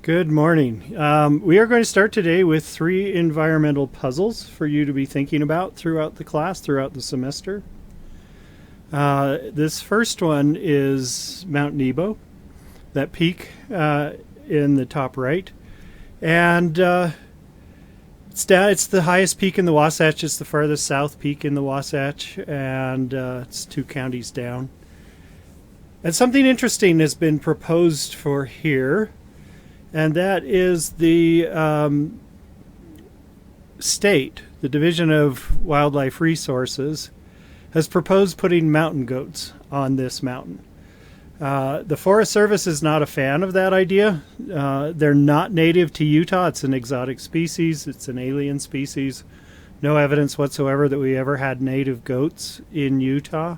Good morning. We are going to start today with 3 environmental puzzles for you to be thinking about throughout the class, throughout the semester. This first one is Mount Nebo, that peak in the top right. And it's the highest peak in the Wasatch. It's the farthest south peak in the Wasatch, and it's 2 counties down. And something interesting has been proposed for here, and that is the state, the Division of Wildlife Resources, has proposed putting mountain goats on this mountain. The Forest Service is not a fan of that idea. They're not native to Utah. It's an exotic species. It's an alien species. No evidence whatsoever that we ever had native goats in Utah.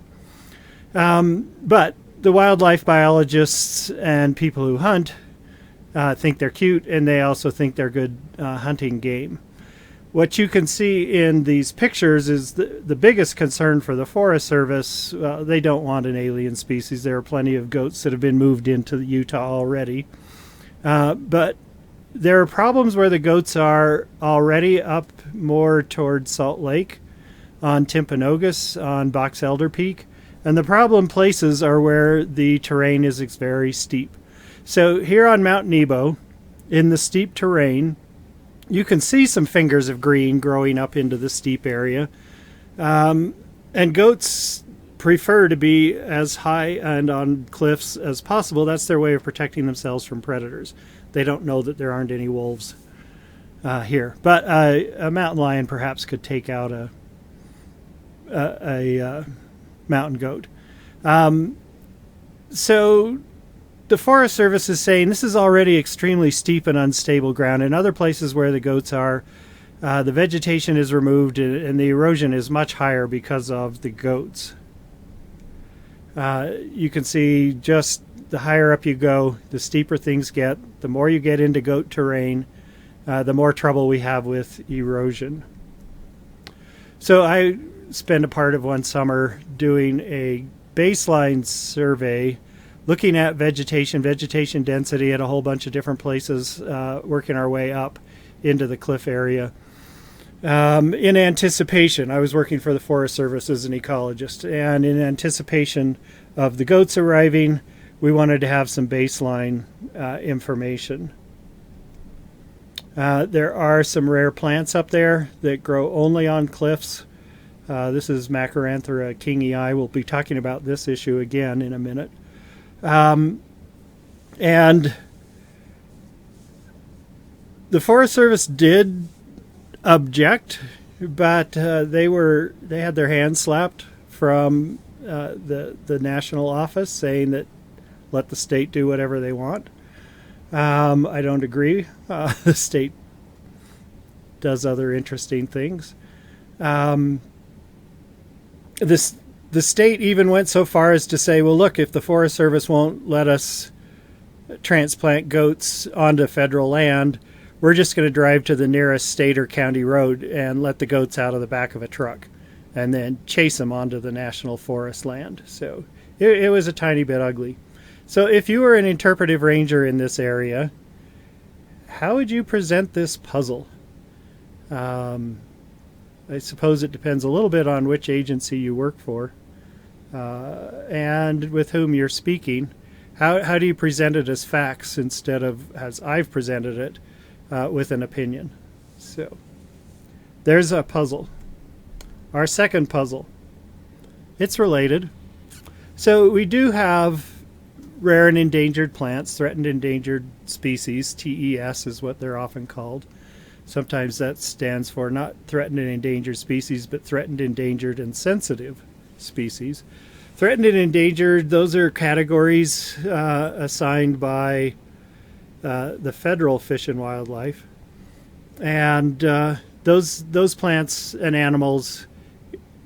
But the wildlife biologists and people who hunt think they're cute, and they also think they're good hunting game. What you can see in these pictures is the biggest concern for the Forest Service. They don't want an alien species. There are plenty of goats that have been moved into Utah already. But there are problems where the goats are already up more towards Salt Lake, on Timpanogos, on Box Elder Peak. And the problem places are where the terrain is very steep. So here on Mount Nebo, in the steep terrain, you can see some fingers of green growing up into the steep area. And goats prefer to be as high and on cliffs as possible. That's their way of protecting themselves from predators. They don't know that there aren't any wolves here. But a mountain lion perhaps could take out a mountain goat. So the Forest Service is saying this is already extremely steep and unstable ground. In other places where the goats are, the vegetation is removed and the erosion is much higher because of the goats. You can see just the higher up you go, the steeper things get. The more you get into goat terrain, the more trouble we have with erosion. So I spent a part of one summer doing a baseline survey looking at vegetation density at a whole bunch of different places, working our way up into the cliff area. In anticipation, I was working for the Forest Service as an ecologist, and in anticipation of the goats arriving, we wanted to have some baseline information. There are some rare plants up there that grow only on cliffs. This is Macaranthera kingii. We'll be talking about this issue again in a minute. And the Forest Service did object, but they had their hands slapped from the national office, saying that let the state do whatever they want. I don't agree. The state does other interesting things. The state even went so far as to say, well, look, if the Forest Service won't let us transplant goats onto federal land, we're just going to drive to the nearest state or county road and let the goats out of the back of a truck and then chase them onto the national forest land. So it was a tiny bit ugly. So if you were an interpretive ranger in this area, how would you present this puzzle? I suppose it depends a little bit on which agency you work for and with whom you're speaking. How do you present it as facts instead of as I've presented it with an opinion? So there's a puzzle. Our second puzzle. It's related. So we do have rare and endangered plants, threatened endangered species, TES is what they're often called. Sometimes that stands for not threatened and endangered species, but threatened, endangered, and sensitive species. Threatened and endangered, those are categories assigned by the federal Fish and Wildlife. And those plants and animals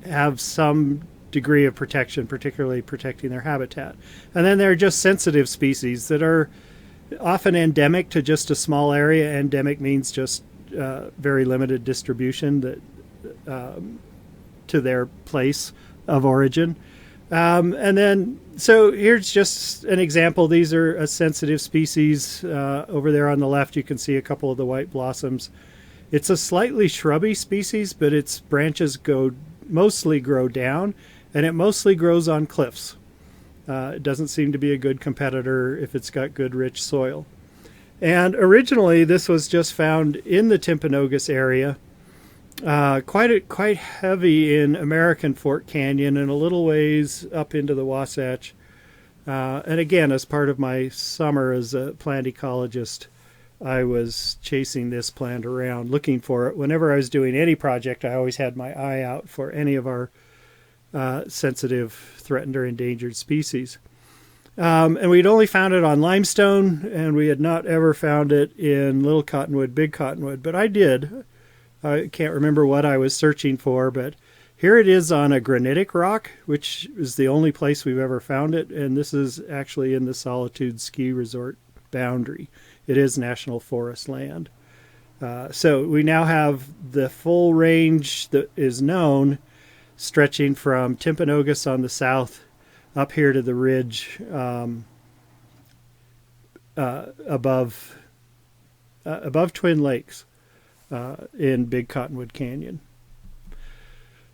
have some degree of protection, particularly protecting their habitat. And then there are just sensitive species that are often endemic to just a small area. Endemic means just very limited distribution that to their place of origin. And then So here's just an example. These are a sensitive species. Over there on the left, you can see a couple of the white blossoms. It's a slightly shrubby species, but its branches mostly grow down, and it mostly grows on cliffs. It doesn't seem to be a good competitor if it's got good, rich soil. And originally, this was just found in the Timpanogos area, quite heavy in American Fork Canyon and a little ways up into the Wasatch. And again, as part of my summer as a plant ecologist, I was chasing this plant around, looking for it. Whenever I was doing any project, I always had my eye out for any of our sensitive, threatened, or endangered species. And we'd only found it on limestone, and we had not ever found it in little cottonwood, big cottonwood. But I did. I can't remember what I was searching for, but here it is on a granitic rock, which is the only place we've ever found it. And this is actually in the Solitude Ski Resort boundary. It is national forest land. So we now have the full range that is known, stretching from Timpanogos on the south up here to the ridge above Twin Lakes in Big Cottonwood Canyon.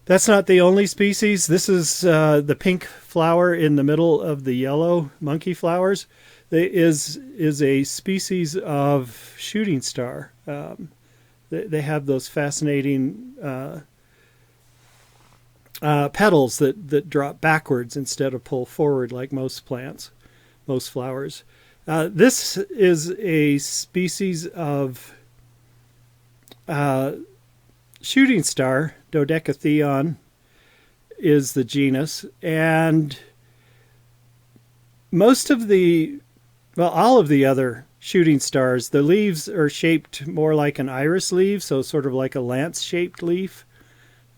That's not the only species. This is the pink flower in the middle of the yellow monkey flowers. Is a species of shooting star. They have those fascinating petals that drop backwards instead of pull forward like most plants, most flowers. This is a species of shooting star. Dodecatheon is the genus, and all of the other shooting stars, the leaves are shaped more like an iris leaf, so sort of like a lance-shaped leaf.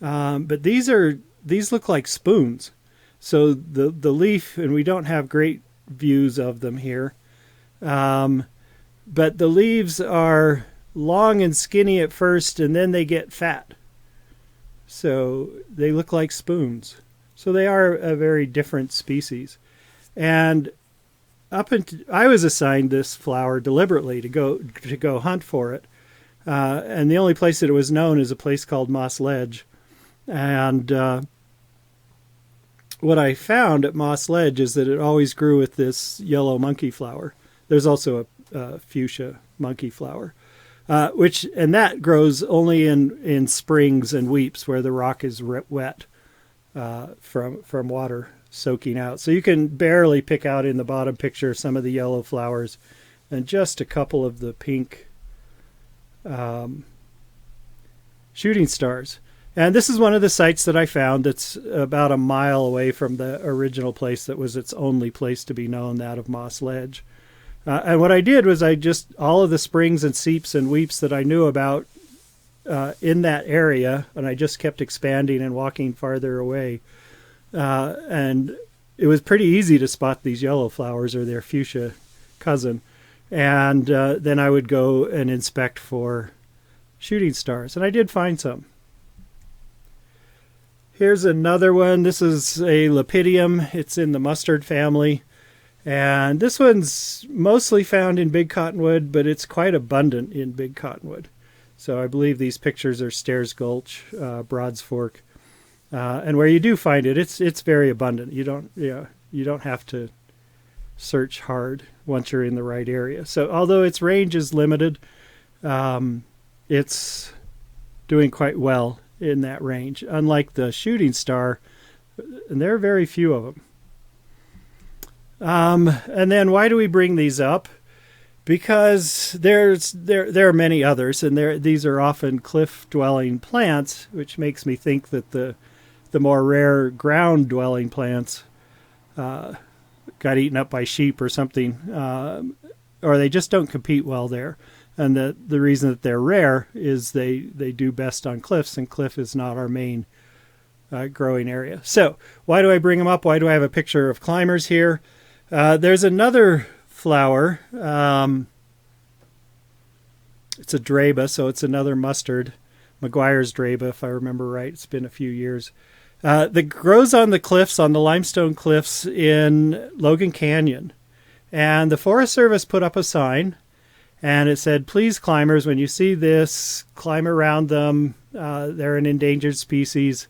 But these look like spoons. So the leaf, and we don't have great views of them here, but the leaves are long and skinny at first, and then they get fat. So they look like spoons. So they are a very different species. And I was assigned this flower deliberately to go hunt for it, and the only place that it was known is a place called Moss Ledge. And what I found at Moss Ledge is that it always grew with this yellow monkey flower. There's also a fuchsia monkey flower, and that grows only in springs and weeps where the rock is wet from water soaking out. So you can barely pick out in the bottom picture some of the yellow flowers and just a couple of the pink shooting stars. And this is one of the sites that I found that's about a mile away from the original place that was its only place to be known, that of Moss Ledge. And what I did was all of the springs and seeps and weeps that I knew about in that area, and I just kept expanding and walking farther away. And it was pretty easy to spot these yellow flowers or their fuchsia cousin. And then I would go and inspect for shooting stars. And I did find some. Here's another one. This is a Lepidium. It's in the mustard family. And this one's mostly found in big cottonwood, but it's quite abundant in big cottonwood. So I believe these pictures are Stairs Gulch, Broads Fork. And where you do find it, it's very abundant. You don't have to search hard once you're in the right area. So although its range is limited, it's doing quite well in that range. Unlike the shooting star, and there are very few of them. And then why do we bring these up? Because there are many others, and these are often cliff-dwelling plants, which makes me think that the more rare ground-dwelling plants got eaten up by sheep or something, or they just don't compete well there. And the reason that they're rare is they do best on cliffs, and cliff is not our main growing area. So why do I bring them up? Why do I have a picture of climbers here? There's another flower. It's a draba, so it's another mustard. McGuire's draba, if I remember right. It's been a few years. that grows on the cliffs, on the limestone cliffs in Logan Canyon. And the Forest Service put up a sign, and it said, please, climbers, when you see this, climb around them. They're an endangered species,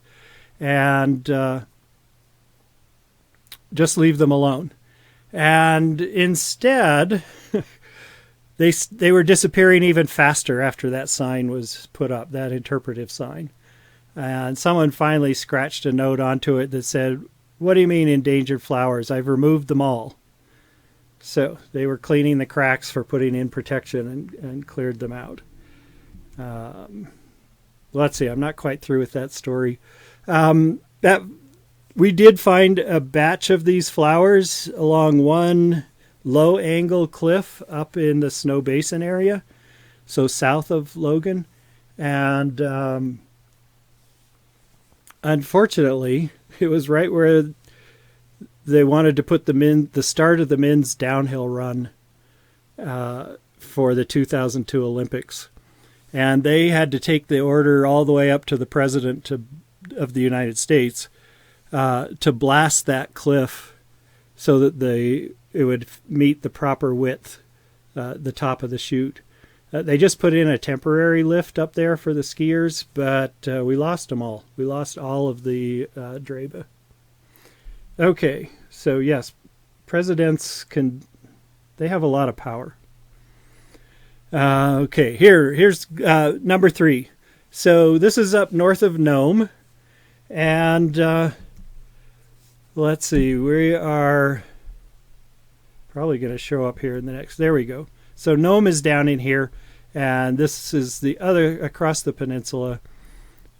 and just leave them alone. And instead, they were disappearing even faster after that sign was put up, that interpretive sign. And someone finally scratched a note onto it that said, what do you mean endangered flowers? I've removed them all. So they were cleaning the cracks for putting in protection and cleared them out. Let's see, I'm not quite through with that story. That we did find a batch of these flowers along one low angle cliff up in the Snow Basin area, so south of Logan. And unfortunately, it was right where they wanted to put the start of the men's downhill run for the 2002 Olympics. And they had to take the order all the way up to the president of the United States to blast that cliff so that it would meet the proper width, the top of the chute. They just put in a temporary lift up there for the skiers, but we lost them all. We lost all of the Draba. Okay, so yes, presidents they have a lot of power. Okay, here's number 3. So this is up north of Nome, and let's see, we are probably going to show up here in the next, there we go. So Nome is down in here, and this is the other, across the peninsula.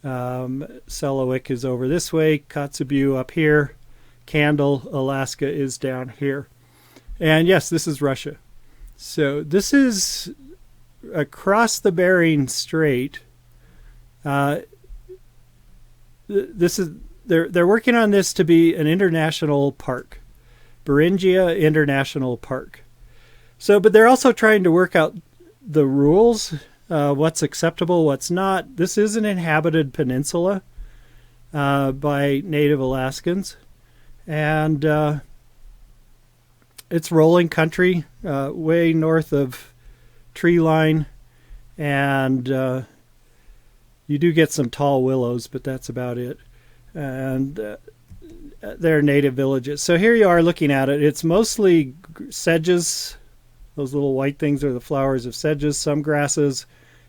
Selawik is over this way, Kotzebue up here, Candle, Alaska is down here. And yes, this is Russia. So this is across the Bering Strait. This is they're working on this to be an international park, Beringia International Park. So, but they're also trying to work out the rules, what's acceptable, what's not. This is an inhabited peninsula by native Alaskans. And it's rolling country, way north of tree line, and you do get some tall willows, but that's about it. And they're native villages. So here you are looking at it. It's mostly sedges. Those little white things are the flowers of sedges, some grasses,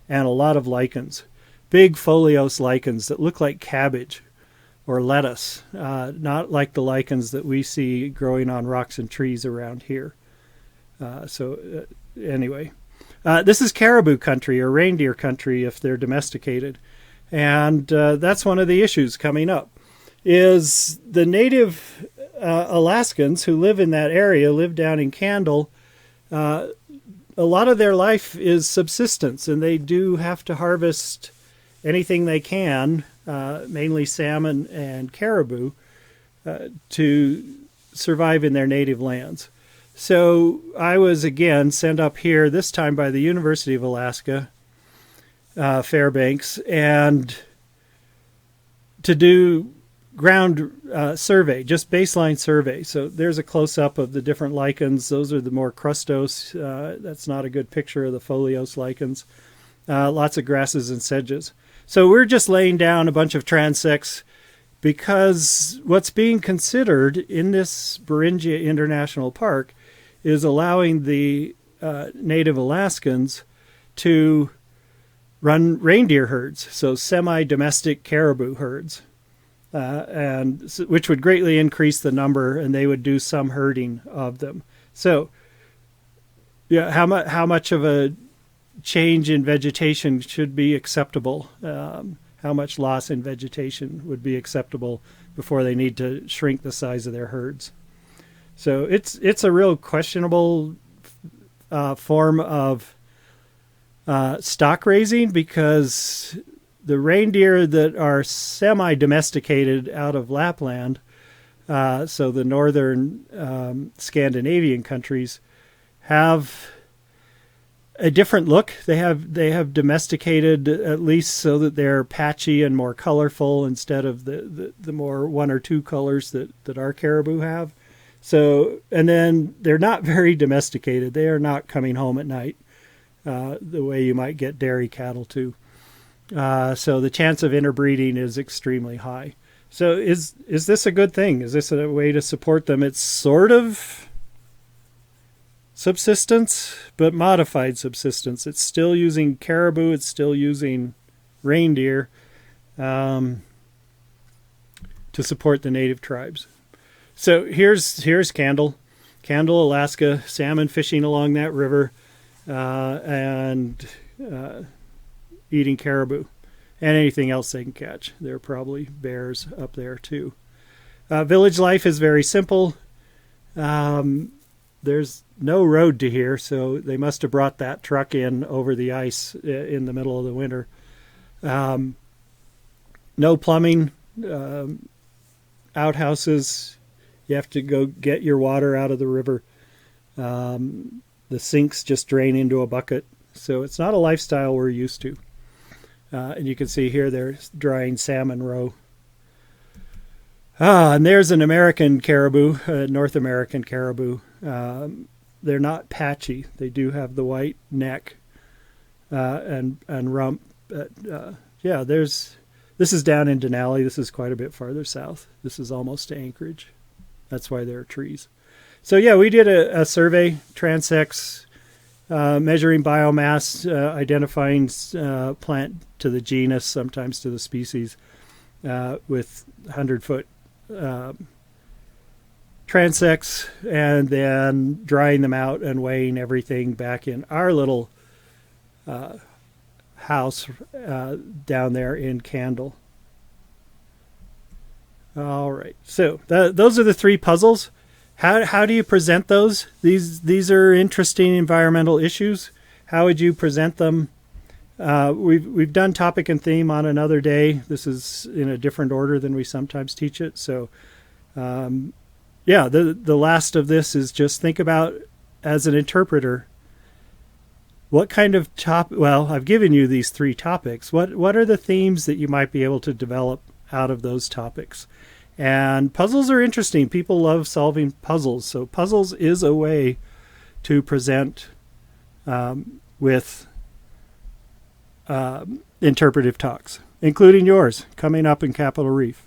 and a lot of lichens. Big foliose lichens that look like cabbage or lettuce, not like the lichens that we see growing on rocks and trees around here. Anyway, this is caribou country or reindeer country if they're domesticated. And that's one of the issues coming up, is the native Alaskans who live in that area, live down in Candle. A lot of their life is subsistence, and they do have to harvest anything they can, mainly salmon and caribou, to survive in their native lands. So I was again sent up here, this time by the University of Alaska, Fairbanks, and to do ground survey, just baseline survey. So there's a close-up of the different lichens. Those are the more crustose. That's not a good picture of the foliose lichens. Lots of grasses and sedges. So we're just laying down a bunch of transects because what's being considered in this Beringia International Park is allowing the native Alaskans to run reindeer herds, so semi-domestic caribou herds, which would greatly increase the number, and they would do some herding of them. So, yeah, how much of a change in vegetation should be acceptable? How much loss in vegetation would be acceptable before they need to shrink the size of their herds? So it's a real questionable form of stock raising, because the reindeer that are semi-domesticated out of Lapland, so the northern Scandinavian countries, have a different look. They have domesticated, at least so that they're patchy and more colorful instead of the more one or two colors that our caribou have. So, and then they're not very domesticated. They are not coming home at night the way you might get dairy cattle to. So the chance of interbreeding is extremely high. So is this a good thing? Is this a way to support them? It's sort of subsistence, but modified subsistence. It's still using caribou. It's still using reindeer to support the native tribes. So here's Candle, Alaska, salmon fishing along that river, and eating caribou and anything else they can catch. There are probably bears up there too. Village life is very simple. There's no road to here, so they must have brought that truck in over the ice in the middle of the winter. No plumbing, outhouses. You have to go get your water out of the river. The sinks just drain into a bucket. So it's not a lifestyle we're used to. And you can see here they're drying salmon roe. And there's an American caribou, North American caribou. They're not patchy. They do have the white neck and rump. Yeah, this is down in Denali. This is quite a bit farther south. This is almost to Anchorage. That's why there are trees. So yeah, we did a survey, transects, measuring biomass, identifying plant to the genus, sometimes to the species, with 100-foot transects, and then drying them out and weighing everything back in our little house down there in Candle. All right, so those are the three puzzles. How do you present those? These are interesting environmental issues. How would you present them? We've done topic and theme on another day. This is in a different order than we sometimes teach it. So, yeah, the last of this is just think about, as an interpreter, what kind of well, I've given you these three topics. What are the themes that you might be able to develop out of those topics? And puzzles are interesting. People love solving puzzles. So puzzles is a way to present with interpretive talks, including yours coming up in Capitol Reef.